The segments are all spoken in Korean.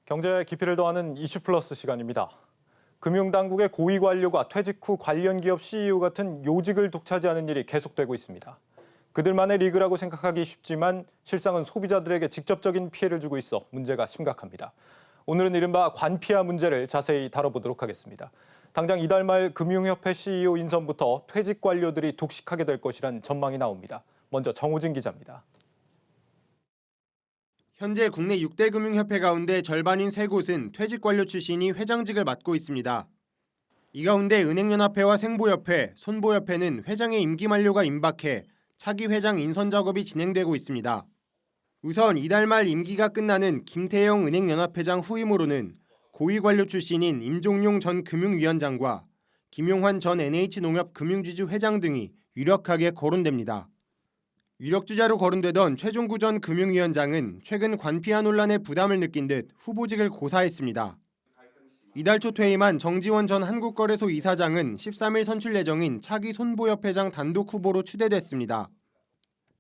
경제에 깊이를 더하는 이슈 플러스 시간입니다. 금융당국의 고위 관료가 퇴직 후 관련 기업 CEO 같은 요직을 독차지하는 일이 계속되고 있습니다. 그들만의 리그라고 생각하기 쉽지만 실상은 소비자들에게 직접적인 피해를 주고 있어 문제가 심각합니다. 오늘은 이른바 관피아 문제를 자세히 다뤄보도록 하겠습니다. 당장 이달 말 금융협회 CEO 인선부터 퇴직 관료들이 독식하게 될 것이란 전망이 나옵니다. 먼저 정호진 기자입니다. 현재 국내 6대 금융협회 가운데 절반인 3곳은 퇴직 관료 출신이 회장직을 맡고 있습니다. 이 가운데 은행연합회와 생보협회, 손보협회는 회장의 임기 만료가 임박해 차기 회장 인선 작업이 진행되고 있습니다. 우선 이달 말 임기가 끝나는 김태영 은행연합회장 후임으로는 고위 관료 출신인 임종용 전 금융위원장과 김용환 전 NH농협 금융지주 회장 등이 유력하게 거론됩니다. 유력주자로 거론되던 최종구 전 금융위원장은 최근 관피아 논란에 부담을 느낀 듯 후보직을 고사했습니다. 이달 초 퇴임한 정지원 전 한국거래소 이사장은 13일 선출 예정인 차기 손보협회장 단독 후보로 추대됐습니다.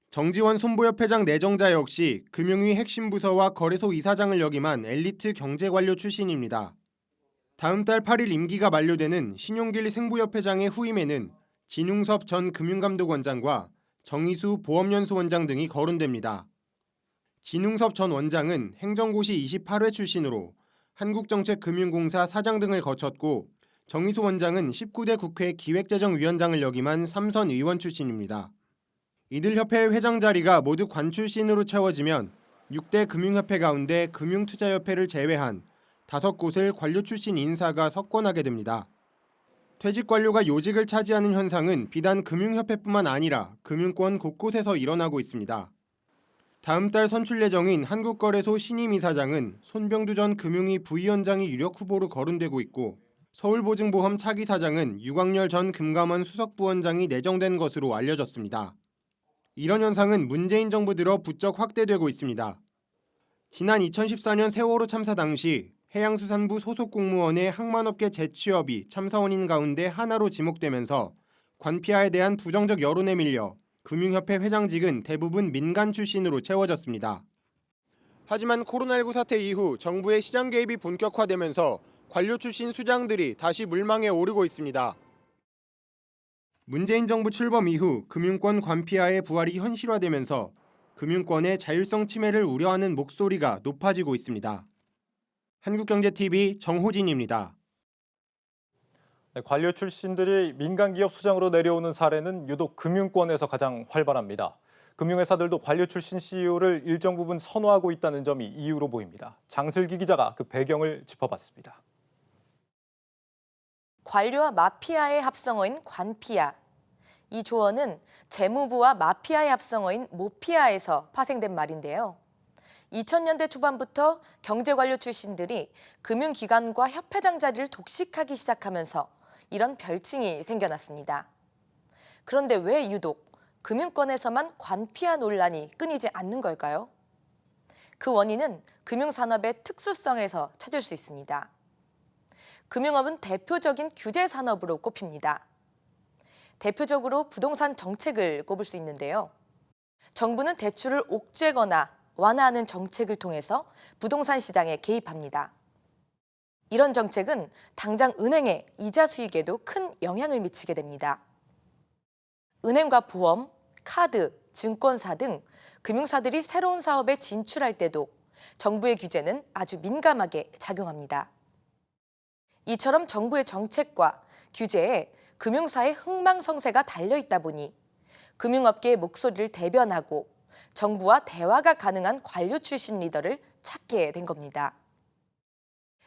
정지원 손보협회장 내정자 역시 금융위 핵심 부서와 거래소 이사장을 역임한 엘리트 경제관료 출신입니다. 다음 달 8일 임기가 만료되는 신용길 생보협회장의 후임에는 진웅섭 전 금융감독원장과 정의수 보험연수 원장 등이 거론됩니다. 진웅섭 전 원장은 행정고시 28회 출신으로 한국정책금융공사 사장 등을 거쳤고 정의수 원장은 19대 국회 기획재정위원장을 역임한 삼선 의원 출신입니다. 이들 협회 회장 자리가 모두 관 출신으로 채워지면 6대 금융협회 가운데 금융투자협회를 제외한 5곳을 관료 출신 인사가 석권하게 됩니다. 퇴직 관료가 요직을 차지하는 현상은 비단 금융협회뿐만 아니라 금융권 곳곳에서 일어나고 있습니다. 다음 달 선출 예정인 한국거래소 신임 이사장은 손병두 전 금융위 부위원장이 유력 후보로 거론되고 있고 서울보증보험 차기 사장은 유광열 전 금감원 수석부원장이 내정된 것으로 알려졌습니다. 이런 현상은 문재인 정부 들어 부쩍 확대되고 있습니다. 지난 2014년 세월호 참사 당시 해양수산부 소속 공무원의 항만업계 재취업이 참사원인 가운데 하나로 지목되면서 관피아에 대한 부정적 여론에 밀려 금융협회 회장직은 대부분 민간 출신으로 채워졌습니다. 하지만 코로나19 사태 이후 정부의 시장 개입이 본격화되면서 관료 출신 수장들이 다시 물망에 오르고 있습니다. 문재인 정부 출범 이후 금융권 관피아의 부활이 현실화되면서 금융권의 자율성 침해를 우려하는 목소리가 높아지고 있습니다. 한국경제TV 정호진입니다. 관료 출신들이 민간기업 수장으로 내려오는 사례는 유독 금융권에서 가장 활발합니다. 금융회사들도 관료 출신 CEO를 일정 부분 선호하고 있다는 점이 이유로 보입니다. 장슬기 기자가 그 배경을 짚어봤습니다. 관료와 마피아의 합성어인 관피아. 이 조어는 재무부와 마피아의 합성어인 모피아에서 파생된 말인데요. 2000년대 초반부터 경제관료 출신들이 금융기관과 협회장 자리를 독식하기 시작하면서 이런 별칭이 생겨났습니다. 그런데 왜 유독 금융권에서만 관피아 논란이 끊이지 않는 걸까요? 그 원인은 금융산업의 특수성에서 찾을 수 있습니다. 금융업은 대표적인 규제 산업으로 꼽힙니다. 대표적으로 부동산 정책을 꼽을 수 있는데요. 정부는 대출을 옥죄거나 완화하는 정책을 통해서 부동산 시장에 개입합니다. 이런 정책은 당장 은행의 이자 수익에도 큰 영향을 미치게 됩니다. 은행과 보험, 카드, 증권사 등 금융사들이 새로운 사업에 진출할 때도 정부의 규제는 아주 민감하게 작용합니다. 이처럼 정부의 정책과 규제에 금융사의 흥망성쇠가 달려있다 보니 금융업계의 목소리를 대변하고 정부와 대화가 가능한 관료 출신 리더를 찾게 된 겁니다.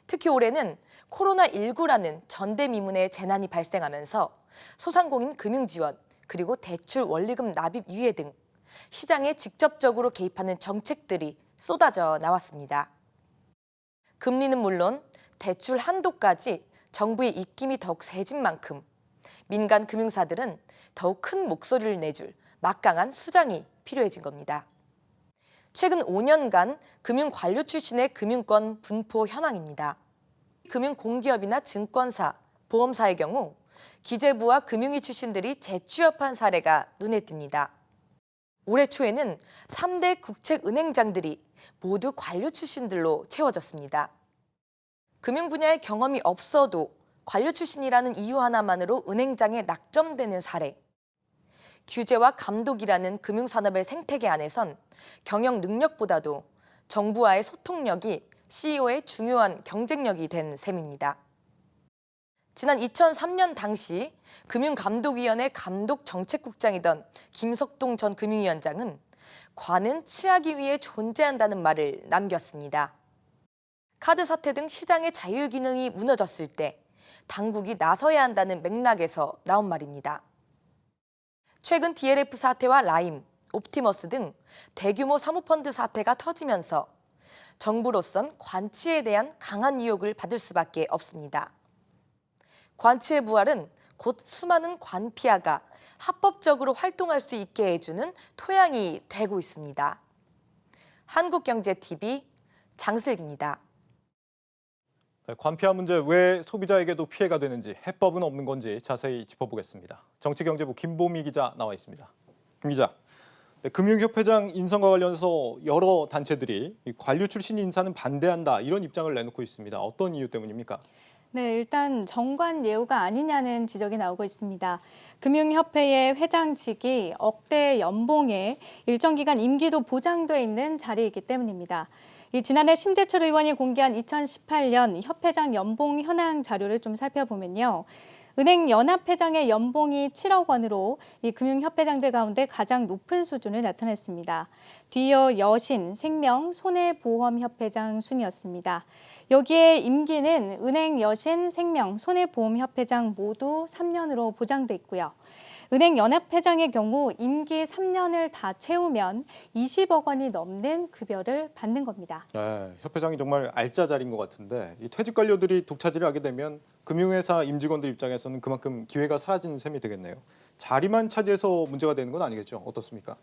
특히 올해는 코로나19라는 전대미문의 재난이 발생하면서 소상공인 금융지원, 그리고 대출 원리금 납입 유예 등 시장에 직접적으로 개입하는 정책들이 쏟아져 나왔습니다. 금리는 물론 대출 한도까지 정부의 입김이 더욱 세진 만큼 민간 금융사들은 더욱 큰 목소리를 내줄 막강한 수장이 필요해진 겁니다. 최근 5년간 금융관료 출신의 금융권 분포 현황입니다. 금융공기업이나 증권사, 보험사의 경우 기재부와 금융위 출신들이 재취업한 사례가 눈에 띕니다. 올해 초에는 3대 국책은행장들이 모두 관료 출신들로 채워졌습니다. 금융 분야의 경험이 없어도 관료 출신이라는 이유 하나만으로 은행장에 낙점되는 사례. 규제와 감독이라는 금융산업의 생태계 안에선 경영 능력보다도 정부와의 소통력이 CEO의 중요한 경쟁력이 된 셈입니다. 지난 2003년 당시 금융감독위원회 감독정책국장이던 김석동 전 금융위원장은 관은 치하기 위해 존재한다는 말을 남겼습니다. 카드 사태 등 시장의 자율 기능이 무너졌을 때 당국이 나서야 한다는 맥락에서 나온 말입니다. 최근 DLF 사태와 라임, 옵티머스 등 대규모 사모펀드 사태가 터지면서 정부로선 관치에 대한 강한 유혹을 받을 수밖에 없습니다. 관치의 부활은 곧 수많은 관피아가 합법적으로 활동할 수 있게 해주는 토양이 되고 있습니다. 한국경제TV 장슬기입니다. 관피아 문제 왜 소비자에게도 피해가 되는지 해법은 없는 건지 자세히 짚어보겠습니다. 정치경제부 김보미 기자 나와 있습니다. 김 기자, 금융협회장 인선과 관련해서 여러 단체들이 관료 출신 인사는 반대한다 이런 입장을 내놓고 있습니다. 어떤 이유 때문입니까? 네, 일단 정관 예우가 아니냐는 지적이 나오고 있습니다. 금융협회의 회장직이 억대 연봉에 일정 기간 임기도 보장돼 있는 자리이기 때문입니다. 지난해 심재철 의원이 공개한 2018년 협회장 연봉 현황 자료를 좀 살펴보면요. 은행연합회장의 연봉이 7억 원으로 이 금융협회장들 가운데 가장 높은 수준을 나타냈습니다. 뒤이어 여신, 생명, 손해보험협회장 순이었습니다. 여기에 임기는 은행, 여신, 생명, 손해보험협회장 모두 3년으로 보장돼 있고요. 은행연합회장의 경우 임기 3년을 다 채우면 20억 원이 넘는 급여를 받는 겁니다. 네, 협회장이 정말 알짜 자리인 것 같은데 이 퇴직 관료들이 독차지를 하게 되면 금융회사 임직원들 입장에서는 그만큼 기회가 사라지는 셈이 되겠네요. 자리만 차지해서 문제가 되는 건 아니겠죠? 어떻습니까?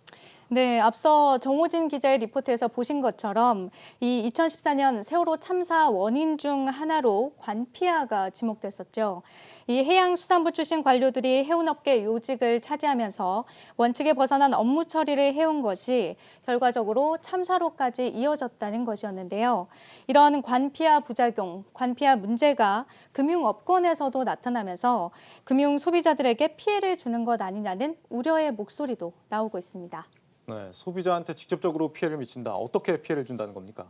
네, 앞서 정호진 기자의 리포트에서 보신 것처럼 이 2014년 세월호 참사 원인 중 하나로 관피아가 지목됐었죠. 이 해양수산부 출신 관료들이 해운업계 요직을 차지하면서 원칙에 벗어난 업무 처리를 해온 것이 결과적으로 참사로까지 이어졌다는 것이었는데요. 이런 관피아 부작용, 관피아 문제가 금융업권에서도 나타나면서 금융 소비자들에게 피해를 주는 것 아니냐는 우려의 목소리도 나오고 있습니다. 네, 소비자한테 직접적으로 피해를 미친다. 어떻게 피해를 준다는 겁니까?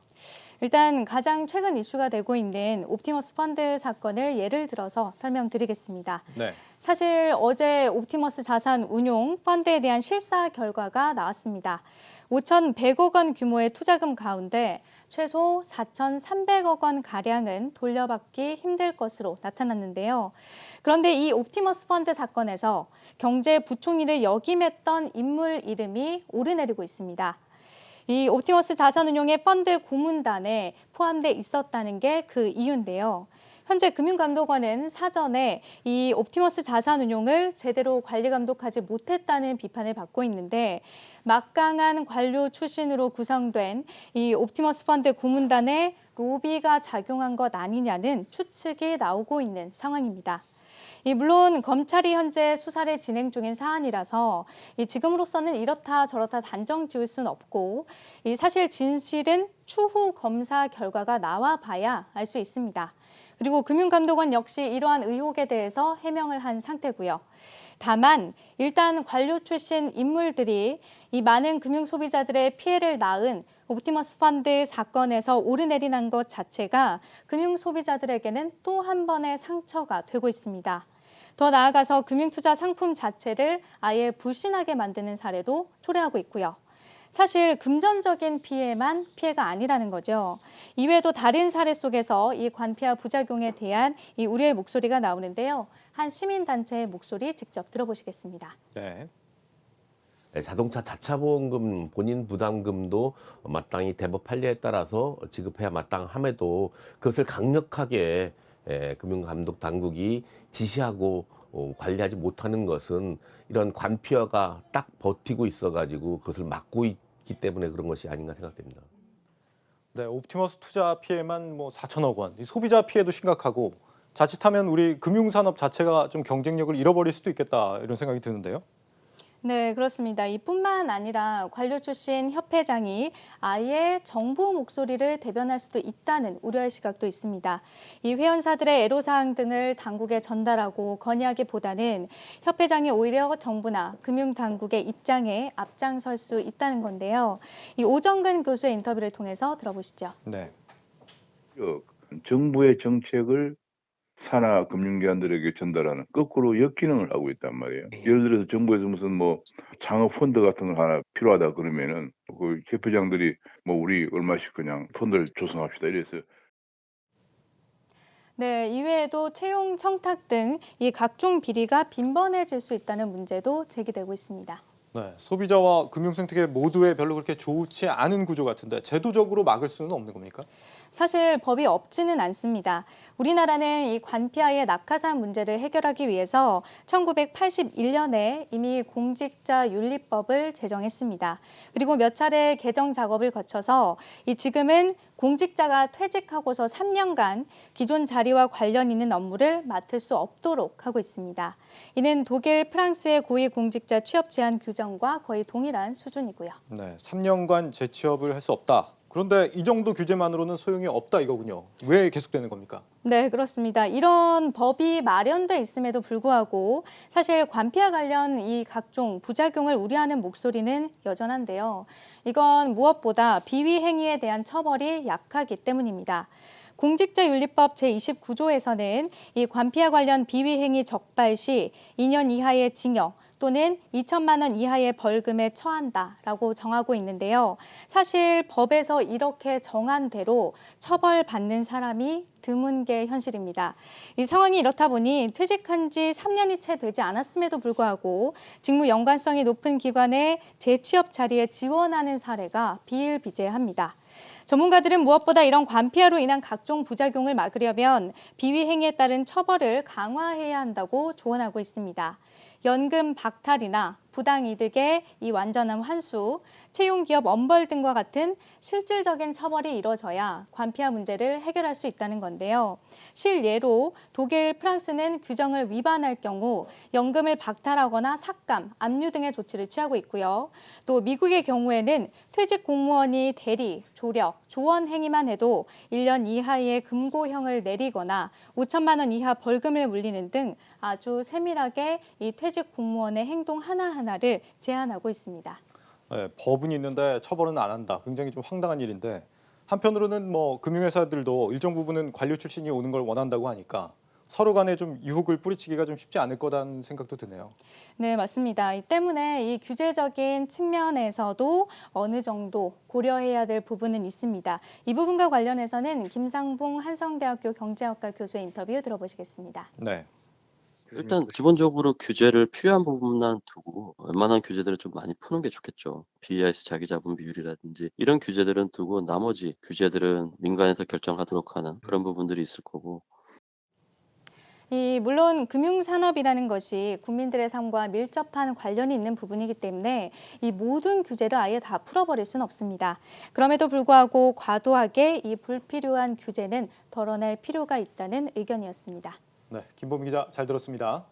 일단 가장 최근 이슈가 되고 있는 옵티머스 펀드 사건을 예를 들어서 설명드리겠습니다. 네. 사실 어제 옵티머스 자산 운용 펀드에 대한 실사 결과가 나왔습니다. 5,100억 원 규모의 투자금 가운데 최소 4,300억 원 가량은 돌려받기 힘들 것으로 나타났는데요. 그런데 이 옵티머스 펀드 사건에서 경제부총리를 역임했던 인물 이름이 오르내리고 있습니다. 이 옵티머스 자산운용의 펀드 고문단에 포함돼 있었다는 게 그 이유인데요. 현재 금융감독원은 사전에 이 옵티머스 자산운용을 제대로 관리 감독하지 못했다는 비판을 받고 있는데 막강한 관료 출신으로 구성된 이 옵티머스 펀드 고문단에 로비가 작용한 것 아니냐는 추측이 나오고 있는 상황입니다. 물론 검찰이 현재 수사를 진행 중인 사안이라서 지금으로서는 이렇다 저렇다 단정 지을 수는 없고 사실 진실은 추후 검사 결과가 나와 봐야 알 수 있습니다. 그리고 금융감독원 역시 이러한 의혹에 대해서 해명을 한 상태고요. 다만 일단 관료 출신 인물들이 이 많은 금융 소비자들의 피해를 낳은 옵티머스 펀드 사건에서 오르내리는 것 자체가 금융 소비자들에게는 또 한 번의 상처가 되고 있습니다. 더 나아가서 금융투자 상품 자체를 아예 불신하게 만드는 사례도 초래하고 있고요. 사실 금전적인 피해만 피해가 아니라는 거죠. 이외에도 다른 사례 속에서 이 관피아 부작용에 대한 이 우려의 목소리가 나오는데요. 한 시민단체의 목소리 직접 들어보시겠습니다. 네. 자동차 자차보험금 본인 부담금도 마땅히 대법 판례에 따라서 지급해야 마땅함에도 그것을 강력하게 금융감독 당국이 지시하고 관리하지 못하는 것은 이런 관피아가 딱 버티고 있어가지고 그것을 막고 있기 때문에 그런 것이 아닌가 생각됩니다. 네, 옵티머스 투자 피해만 4천억 원, 이 소비자 피해도 심각하고 자칫하면 우리 금융산업 자체가 좀 경쟁력을 잃어버릴 수도 있겠다 이런 생각이 드는데요. 네, 그렇습니다. 이뿐만 아니라 관료 출신 협회장이 아예 정부 목소리를 대변할 수도 있다는 우려의 시각도 있습니다. 이 회원사들의 애로사항 등을 당국에 전달하고 건의하기보다는 협회장이 오히려 정부나 금융당국의 입장에 앞장설 수 있다는 건데요. 이 오정근 교수의 인터뷰를 통해서 들어보시죠. 네. 정부의 정책을 산하 금융기관들에게 전달하는 거꾸로 역기능을 하고 있단 말이에요. 예를 들어서 정부에서 무슨 뭐 창업 펀드 같은 거 하나 필요하다 그러면은 그 협회장들이 뭐 우리 얼마씩 그냥 펀드를 조성합시다 이래서 네, 이외에도 채용 청탁 등 이 각종 비리가 빈번해질 수 있다는 문제도 제기되고 있습니다. 네, 소비자와 금융생태계 모두에 별로 그렇게 좋지 않은 구조 같은데 제도적으로 막을 수는 없는 겁니까? 사실 법이 없지는 않습니다. 우리나라는 이 관피아의 낙하산 문제를 해결하기 위해서 1981년에 이미 공직자윤리법을 제정했습니다. 그리고 몇 차례 개정 작업을 거쳐서 지금은 공직자가 퇴직하고서 3년간 기존 자리와 관련 있는 업무를 맡을 수 없도록 하고 있습니다. 이는 독일, 프랑스의 고위공직자 취업 제한 규정과 거의 동일한 수준이고요. 네, 3년간 재취업을 할 수 없다. 그런데 이 정도 규제만으로는 소용이 없다 이거군요. 왜 계속되는 겁니까? 네, 그렇습니다. 이런 법이 마련돼 있음에도 불구하고 사실 관피아 관련 이 각종 부작용을 우려하는 목소리는 여전한데요. 이건 무엇보다 비위 행위에 대한 처벌이 약하기 때문입니다. 공직자윤리법 제29조에서는 이 관피아 관련 비위 행위 적발 시 2년 이하의 징역 또는 2천만 원 이하의 벌금에 처한다라고 정하고 있는데요. 사실 법에서 이렇게 정한 대로 처벌받는 사람이 드문 게 현실입니다. 이 상황이 이렇다 보니 퇴직한 지 3년이 채 되지 않았음에도 불구하고 직무 연관성이 높은 기관에 재취업 자리에 지원하는 사례가 비일비재합니다. 전문가들은 무엇보다 이런 관피아로 인한 각종 부작용을 막으려면 비위 행위에 따른 처벌을 강화해야 한다고 조언하고 있습니다. 연금 박탈이나 부당이득의 이 완전한 환수, 채용기업 엄벌 등과 같은 실질적인 처벌이 이뤄져야 관피아 문제를 해결할 수 있다는 건데요. 실예로 독일, 프랑스는 규정을 위반할 경우 연금을 박탈하거나 삭감, 압류 등의 조치를 취하고 있고요. 또 미국의 경우에는 퇴직 공무원이 대리, 조력, 조언 행위만 해도 1년 이하의 금고형을 내리거나 5천만 원 이하 벌금을 물리는 등 아주 세밀하게 이 퇴직 공무원의 행동 하나하나를 제한하고 있습니다. 네, 법은 있는데 처벌은 안 한다. 굉장히 좀 황당한 일인데 한편으로는 뭐 금융회사들도 일정 부분은 관료 출신이 오는 걸 원한다고 하니까 서로 간에 좀 유혹을 뿌리치기가 좀 쉽지 않을 거라는 생각도 드네요. 네, 맞습니다. 이 때문에 이 규제적인 측면에서도 어느 정도 고려해야 될 부분은 있습니다. 이 부분과 관련해서는 김상봉 한성대학교 경제학과 교수의 인터뷰 들어보시겠습니다. 네. 일단 기본적으로 규제를 필요한 부분만 두고 웬만한 규제들을 좀 많이 푸는 게 좋겠죠. BIS 자기자본 비율이라든지 이런 규제들은 두고 나머지 규제들은 민간에서 결정하도록 하는 그런 부분들이 있을 거고. 물론 금융산업이라는 것이 국민들의 삶과 밀접한 관련이 있는 부분이기 때문에 이 모든 규제를 아예 다 풀어버릴 수는 없습니다. 그럼에도 불구하고 과도하게 이 불필요한 규제는 덜어낼 필요가 있다는 의견이었습니다. 네, 김보미 기자 잘 들었습니다.